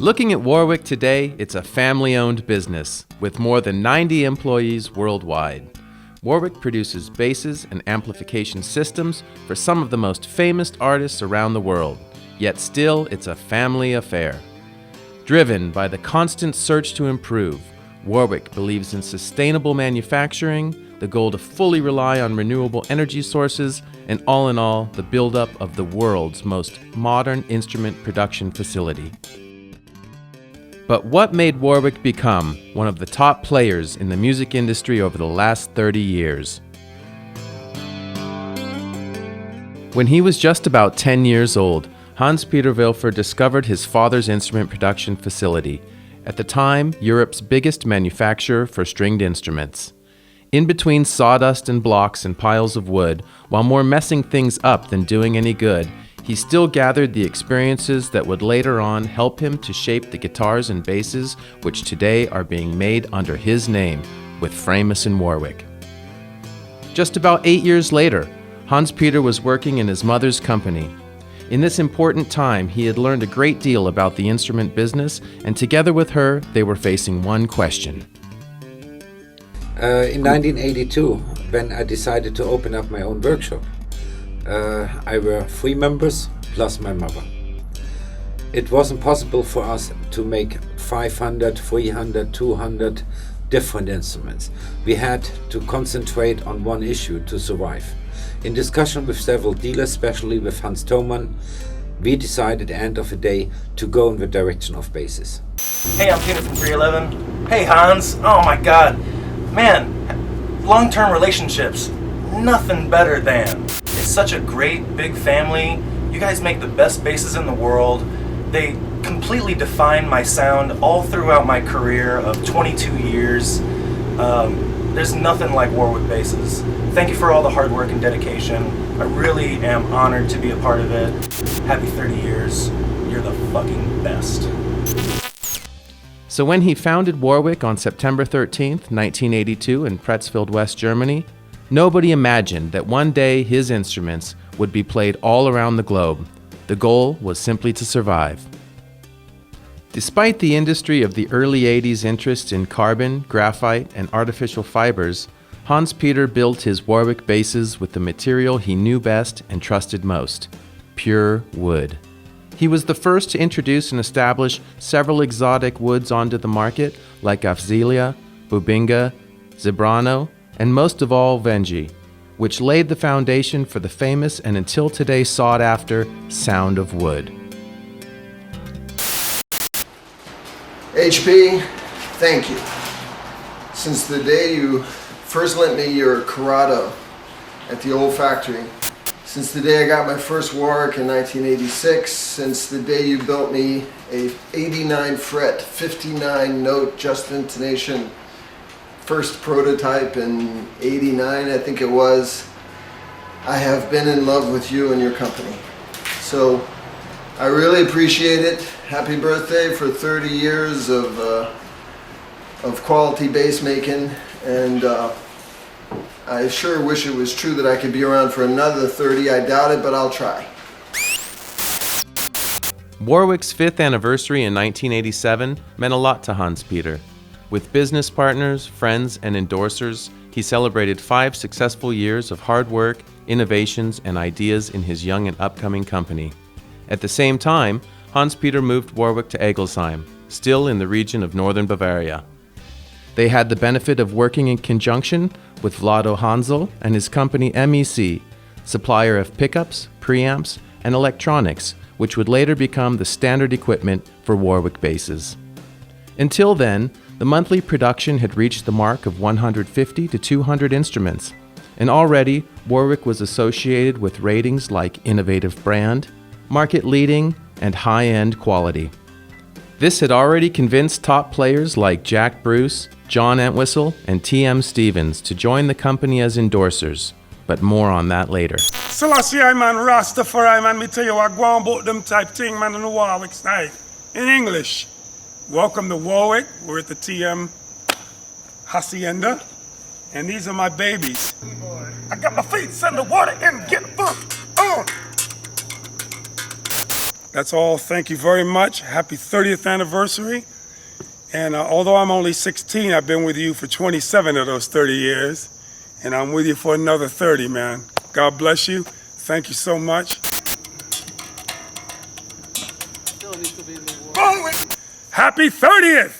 Looking at Warwick today, it's a family-owned business with more than 90 employees worldwide. Warwick produces basses and amplification systems for some of the most famous artists around the world, yet still it's a family affair. Driven by the constant search to improve, Warwick believes in sustainable manufacturing, the goal to fully rely on renewable energy sources, and all in all, the buildup of the world's most modern instrument production facility. But what made Warwick become one of the top players in the music industry over the last 30 years? When he was just about 10 years old, Hans-Peter Wilfer discovered his father's instrument production facility, at the time Europe's biggest manufacturer for stringed instruments. In between sawdust and blocks and piles of wood, while more messing things up than doing any good, he still gathered the experiences that would later on help him to shape the guitars and basses which today are being made under his name with Framus in Warwick. Just about 8 years later, Hans-Peter was working in his mother's company. In this important time, he had learned a great deal about the instrument business, and together with her, they were facing one question. In 1982, when I decided to open up my own workshop, I were 3 members plus my mother. It wasn't possible for us to make 500, 300, 200 different instruments. We had to concentrate on one issue to survive. In discussion with several dealers, especially with Hans Thomann, we decided at the end of the day to go in the direction of basses. Hey, I'm Peter from 311. Hey Hans, oh my god. Man, long-term relationships, nothing better than. It's such a great big family. You guys make the best basses in the world. They completely define my sound all throughout my career of 22 years. There's nothing like Warwick basses. Thank you for all the hard work and dedication. I really am honored to be a part of it. Happy 30 years. You're the fucking best. So when he founded Warwick on September 13th, 1982 in Pretzfeld, West Germany, nobody imagined that one day his instruments would be played all around the globe. The goal was simply to survive. Despite the industry of the early 80s interest in carbon, graphite, and artificial fibers, Hans-Peter built his Warwick basses with the material he knew best and trusted most, pure wood. He was the first to introduce and establish several exotic woods onto the market, like Afzelia, Bubinga, Zebrano, and most of all, Venji, which laid the foundation for the famous and until today sought-after sound of wood. HP, thank you. Since the day you first lent me your Corrado at the old factory, since the day I got my first Warwick in 1986, since the day you built me a 89 fret, 59 note just intonation first prototype in 89, I think it was, I have been in love with you and your company. So I really appreciate it. Happy birthday for 30 years of quality bass making, and I sure wish it was true that I could be around for another 30. I doubt it, but I'll try. Warwick's 5th anniversary in 1987 meant a lot to Hans-Peter. With business partners, friends, and endorsers, he celebrated 5 successful years of hard work, innovations, and ideas in his young and upcoming company. At the same time, Hans-Peter moved Warwick to Egelsheim, still in the region of northern Bavaria. They had the benefit of working in conjunction with Vlado Hansel and his company MEC, supplier of pickups, preamps, and electronics, which would later become the standard equipment for Warwick basses. Until then, the monthly production had reached the mark of 150 to 200 instruments, and already Warwick was associated with ratings like innovative brand, market-leading, and high-end quality. This had already convinced top players like Jack Bruce, John Entwistle, and T.M. Stevens to join the company as endorsers, but more on that later. Selassie, man, Rastafari, man, me tell you, I go on about them type thing, man, in the Warwick style. In English, welcome to Warwick. We're at the TM Hacienda, and these are my babies. I got my feet in the water and get the fuck on. That's all. Thank you very much. Happy 30th anniversary. And although I'm only 16, I've been with you for 27 of those 30 years. And I'm with you for another 30, man. God bless you. Thank you so much. Happy 30th!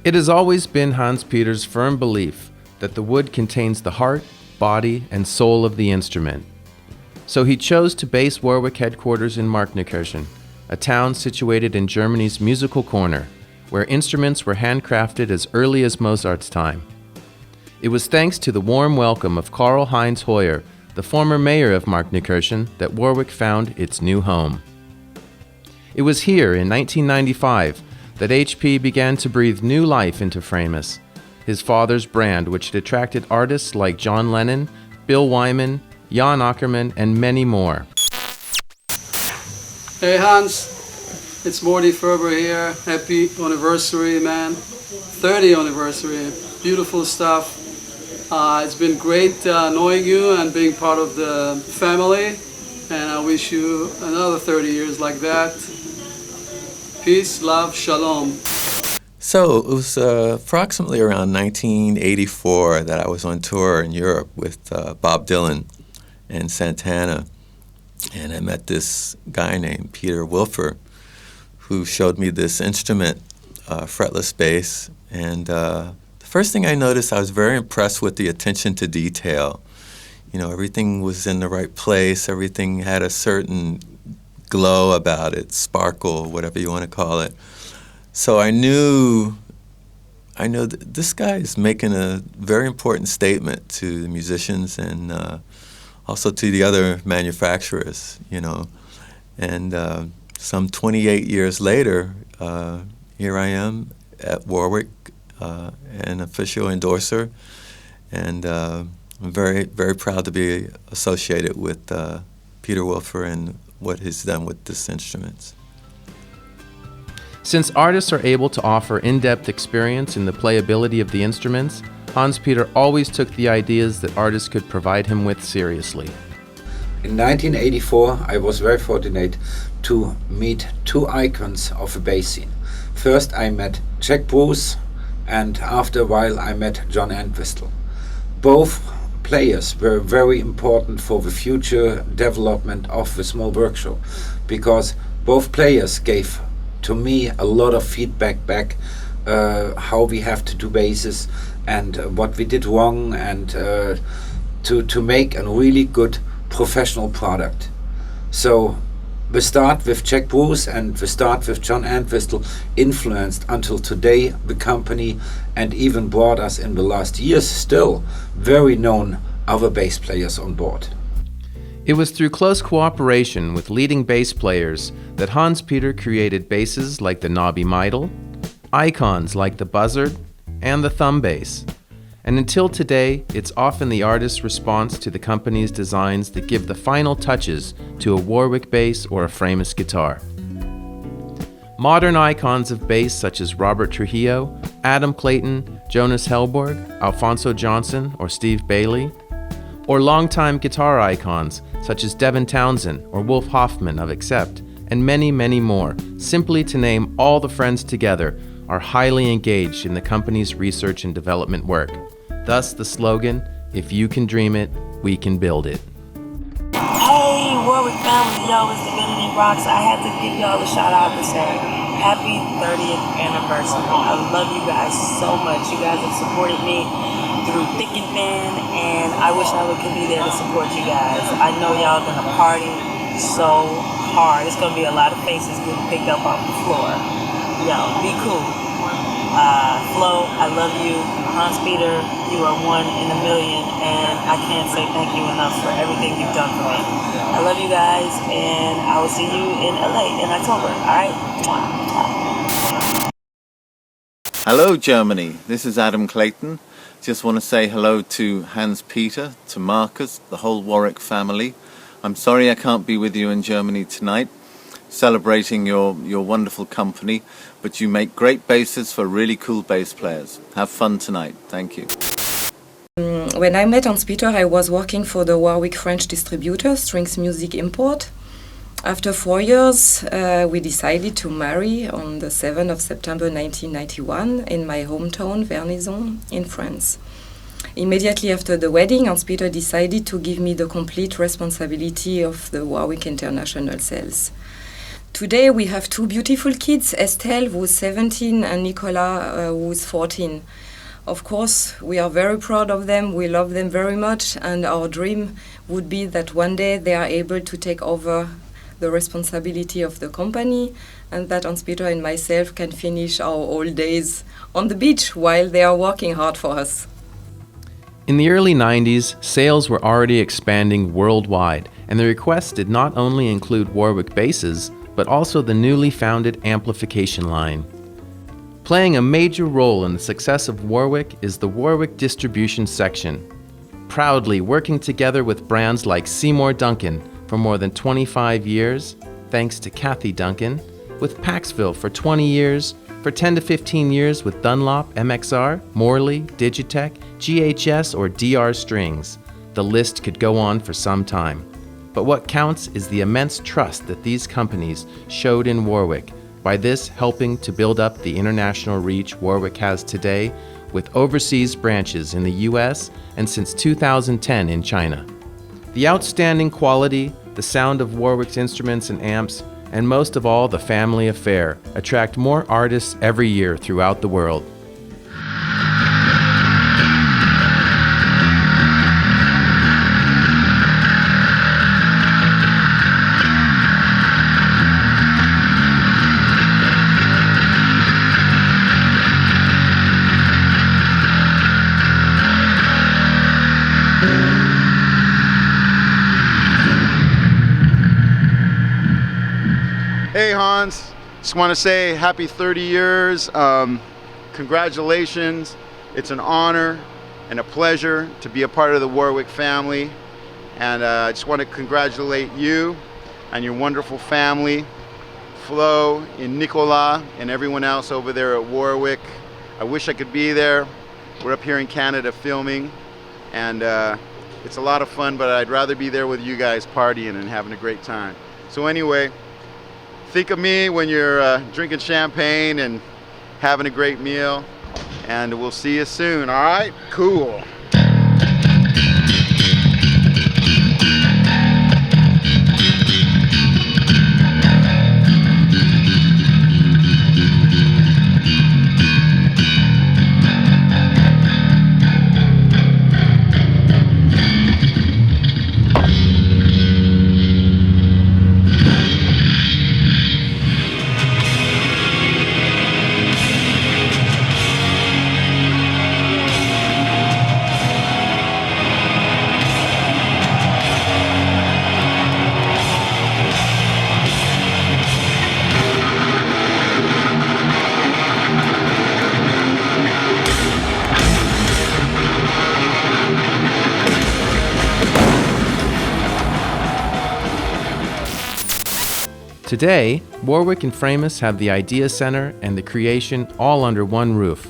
It has always been Hans Peter's firm belief that the wood contains the heart, body, and soul of the instrument. So he chose to base Warwick headquarters in Markneukirchen, a town situated in Germany's musical corner, where instruments were handcrafted as early as Mozart's time. It was thanks to the warm welcome of Karl-Heinz Hoyer, the former mayor of Markneukirchen, that Warwick found its new home. It was here in 1995 that HP began to breathe new life into Framus, his father's brand, which had attracted artists like John Lennon, Bill Wyman, Jan Akkerman, and many more. Hey Hans, it's Morty Ferber here. Happy anniversary, man. 30th anniversary. Beautiful stuff. It's been great knowing you and being part of the family. And I wish you another 30 years like that. Peace, love, shalom. So it was approximately around 1984 that I was on tour in Europe with Bob Dylan and Santana. And I met this guy named Peter Wilfer, who showed me this instrument, fretless bass. And the first thing I noticed, I was very impressed with the attention to detail. You know, everything was in the right place. Everything had a certain glow about it, sparkle, whatever you want to call it. So I know that this guy is making a very important statement to the musicians and also to the other manufacturers, you know. And some 28 years later, here I am at Warwick, an official endorser, and I'm very, very proud to be associated with Peter Wilfer and what he's done with this instrument. Since artists are able to offer in-depth experience in the playability of the instruments, Hans Peter always took the ideas that artists could provide him with seriously. In 1984, I was very fortunate to meet two icons of the bass scene. First, I met Jack Bruce, and after a while, I met John Entwistle. Both players were very important for the future development of the small workshop, because both players gave to me a lot of feedback back, how we have to do basses and what we did wrong, and to make a really good professional product. So the start with Jack Bruce and the start with John Entwistle influenced until today the company, and even brought us in the last years still very known other bass players on board. It was through close cooperation with leading bass players that Hans Peter created basses like the knobby Meidel, icons like the buzzard, and the thumb bass. And until today, it's often the artist's response to the company's designs that give the final touches to a Warwick bass or a Framus guitar. Modern icons of bass such as Robert Trujillo, Adam Clayton, Jonas Hellborg, Alfonso Johnson, or Steve Bailey, or longtime guitar icons such as Devin Townsend or Wolf Hoffman of Accept, and many, many more, simply to name all the friends together, are highly engaged in the company's research and development work. Thus the slogan, "If you can dream it, we can build it." Hey, Warwick family, yo, it's Divinity Rocks. I had to give y'all a shout out to say happy 30th anniversary. I love you guys so much. You guys have supported me through thick and thin, and I wish I could be there to support you guys. I know y'all gonna party so hard. It's gonna be a lot of faces getting picked up off the floor. Yo, be cool. Flo, I love you. Hans Peter, you are one in a million, and I can't say thank you enough for everything you've done for me. I love you guys, and I will see you in LA in October, alright? Hello Germany, this is Adam Clayton. Just want to say hello to Hans Peter, to Marcus, the whole Warwick family. I'm sorry I can't be with you in Germany tonight, celebrating your wonderful company, but you make great basses for really cool bass players. Have fun tonight. Thank you. When I met Hans Peter, I was working for the Warwick French distributor, Strings Music Import. After 4 years, we decided to marry on the 7th of September 1991 in my hometown, Vernizon, in France. Immediately after the wedding, Hans-Peter decided to give me the complete responsibility of the Warwick International sales. Today we have 2 beautiful kids, Estelle, who's 17, and Nicolas, who's 14. Of course, we are very proud of them, we love them very much, and our dream would be that one day they are able to take over the responsibility of the company, and that Hans-Peter and myself can finish our old days on the beach while they are working hard for us. In the early 90s, sales were already expanding worldwide, and the requests did not only include Warwick bases, but also the newly founded Amplification line. Playing a major role in the success of Warwick is the Warwick distribution section, proudly working together with brands like Seymour Duncan for more than 25 years, thanks to Kathy Duncan, with Paxville for 20 years, for 10 to 15 years with Dunlop, MXR, Morley, Digitech, GHS, or DR Strings. The list could go on for some time. But what counts is the immense trust that these companies showed in Warwick, by this helping to build up the international reach Warwick has today, with overseas branches in the US and since 2010 in China. The outstanding quality, the sound of Warwick's instruments and amps, and most of all the family affair, attract more artists every year throughout the world. Hey Hans, just want to say happy 30 years. Congratulations. It's an honor and a pleasure to be a part of the Warwick family. And I just want to congratulate you and your wonderful family, Flo and Nicolas and everyone else over there at Warwick. I wish I could be there. We're up here in Canada filming, and it's a lot of fun, but I'd rather be there with you guys partying and having a great time. So anyway, think of me when you're drinking champagne and having a great meal, and we'll see you soon, all right? Cool. Today, Warwick and Framus have the Idea Center and the creation all under one roof.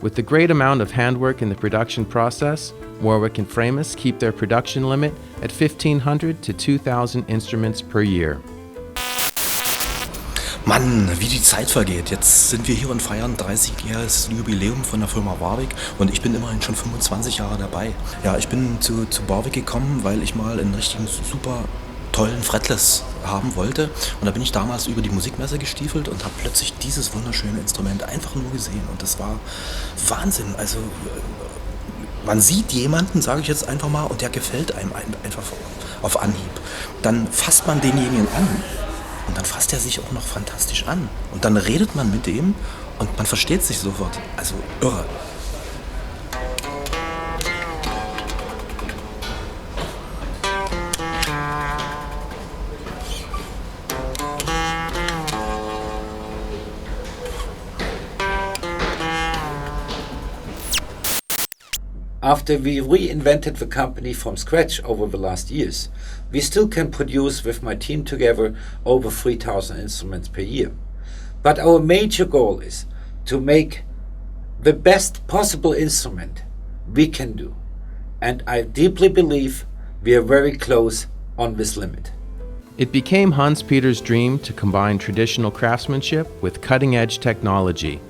With the great amount of handwork in the production process, Warwick and Framus keep their production limit at 1,500 to 2,000 instruments per year. Mann, wie die Zeit vergeht. Jetzt sind wir hier und feiern 30-jähriges Jubiläum von der Firma Warwick und ich bin immerhin schon 25 Jahre dabei. Ja, ich bin zu Warwick gekommen, weil ich mal einen richtigen super tollen Fretless haben wollte, und da bin ich damals über die Musikmesse gestiefelt und habe plötzlich dieses wunderschöne Instrument einfach nur gesehen und das war Wahnsinn. Also man sieht jemanden, sage ich jetzt einfach mal, und der gefällt einem einfach auf Anhieb. Dann fasst man denjenigen an und dann fasst er sich auch noch fantastisch an und dann redet man mit dem und man versteht sich sofort. Also irre. After we reinvented the company from scratch over the last years, we still can produce with my team together over 3,000 instruments per year. But our major goal is to make the best possible instrument we can do. And I deeply believe we are very close on this limit. It became Hans-Peter's dream to combine traditional craftsmanship with cutting-edge technology.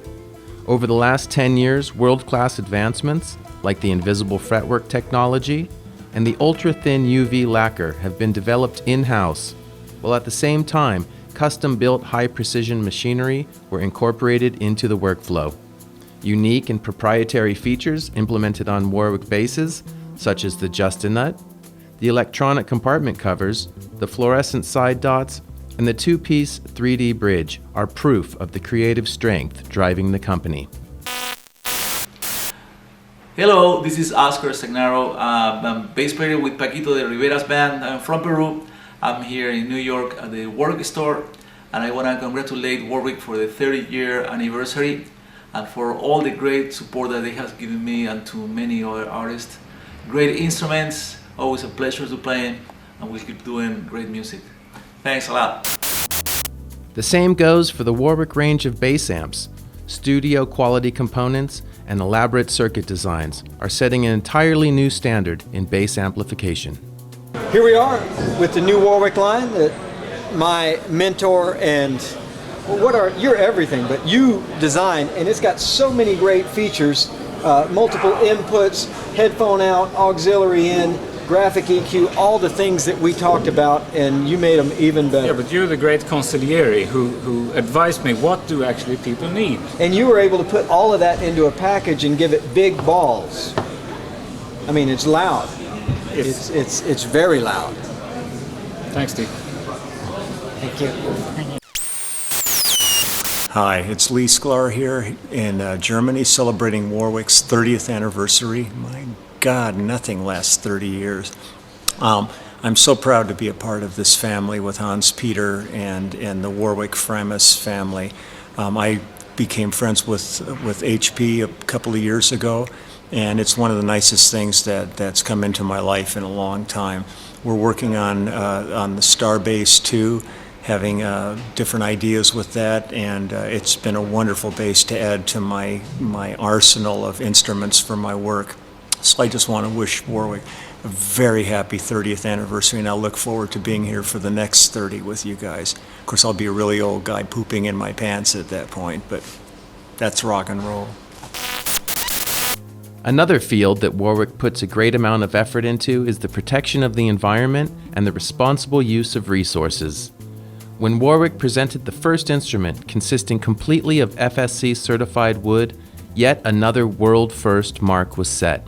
Over the last 10 years, world-class advancements, like the invisible fretwork technology and the ultra-thin UV lacquer, have been developed in-house, while at the same time, custom-built high-precision machinery were incorporated into the workflow. Unique and proprietary features implemented on Warwick basses, such as the Justinut, the electronic compartment covers, the fluorescent side dots, and the two-piece 3D bridge are proof of the creative strength driving the company. Hello, this is Oscar Segnaro. I'm bass player with Paquito de Rivera's band. I'm from Peru. I'm here in New York at the Warwick store, and I want to congratulate Warwick for the 30-year anniversary and for all the great support that they have given me and to many other artists. Great instruments, always a pleasure to play, and we keep doing great music. Thanks a lot. The same goes for the Warwick range of bass amps. Studio quality components and elaborate circuit designs are setting an entirely new standard in bass amplification. Here we are with the new Warwick line that my mentor and you're everything, but you designed, and it's got so many great features, multiple inputs, headphone out, auxiliary in, graphic EQ, all the things that we talked about, and you made them even better. Yeah, but you're the great consigliere who advised me what do actually people need. And you were able to put all of that into a package and give it big balls. I mean, it's loud. It's very loud. Thanks, Steve. Thank you. Hi, it's Lee Sklar here in Germany, celebrating Warwick's 30th anniversary. My God, nothing lasts 30 years. I'm so proud to be a part of this family with Hans-Peter and the Warwick Framus family. I became friends with HP a couple of years ago, and it's one of the nicest things that's come into my life in a long time. We're working on the Starbase 2, having different ideas with that, and it's been a wonderful bass to add to my arsenal of instruments for my work. So I just want to wish Warwick a very happy 30th anniversary, and I look forward to being here for the next 30 with you guys. Of course, I'll be a really old guy pooping in my pants at that point, but that's rock and roll. Another field that Warwick puts a great amount of effort into is the protection of the environment and the responsible use of resources. When Warwick presented the first instrument consisting completely of FSC certified wood, yet another world-first mark was set.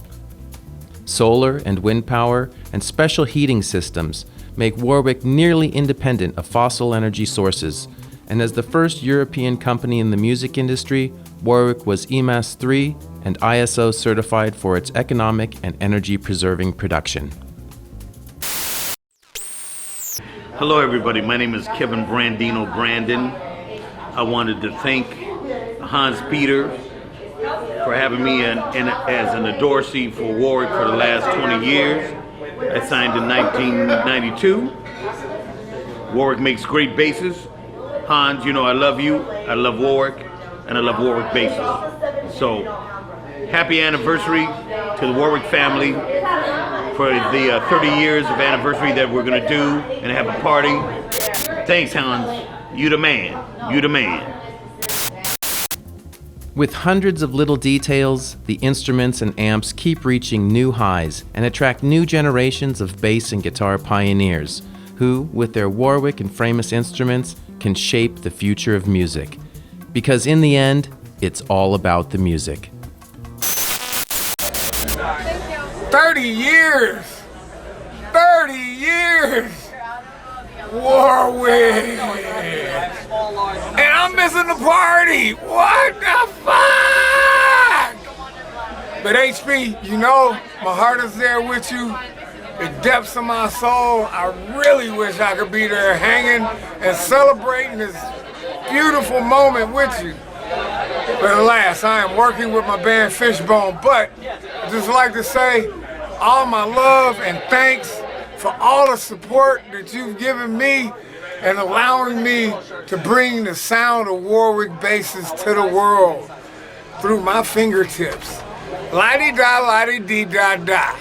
Solar and wind power and special heating systems make Warwick nearly independent of fossil energy sources, and as the first European company in the music industry, Warwick was EMAS 3 and ISO certified for its economic and energy-preserving production. Hello everybody, my name is Kevin Brandino Brandon. I wanted to thank Hans-Peter for having me as an endorsee for Warwick for the last 20 years. I signed in 1992. Warwick makes great basses. Hans, you know I love you, I love Warwick, and I love Warwick basses. So, happy anniversary to the Warwick family for the 30 years of anniversary that we're gonna do and have a party. Thanks, Hans. You the man. You the man. With hundreds of little details, the instruments and amps keep reaching new highs and attract new generations of bass and guitar pioneers who, with their Warwick and Framus instruments, can shape the future of music. Because in the end, it's all about the music. 30 years! 30 years! Warwick! And I'm missing the party! What the fuck? But HP, you know, my heart is there with you. The depths of my soul, I really wish I could be there hanging and celebrating this beautiful moment with you. But alas, I am working with my band Fishbone, but I'd just like to say all my love and thanks for all the support that you've given me and allowing me to bring the sound of Warwick basses to the world through my fingertips. La-di-da, la-di-dee-da-da.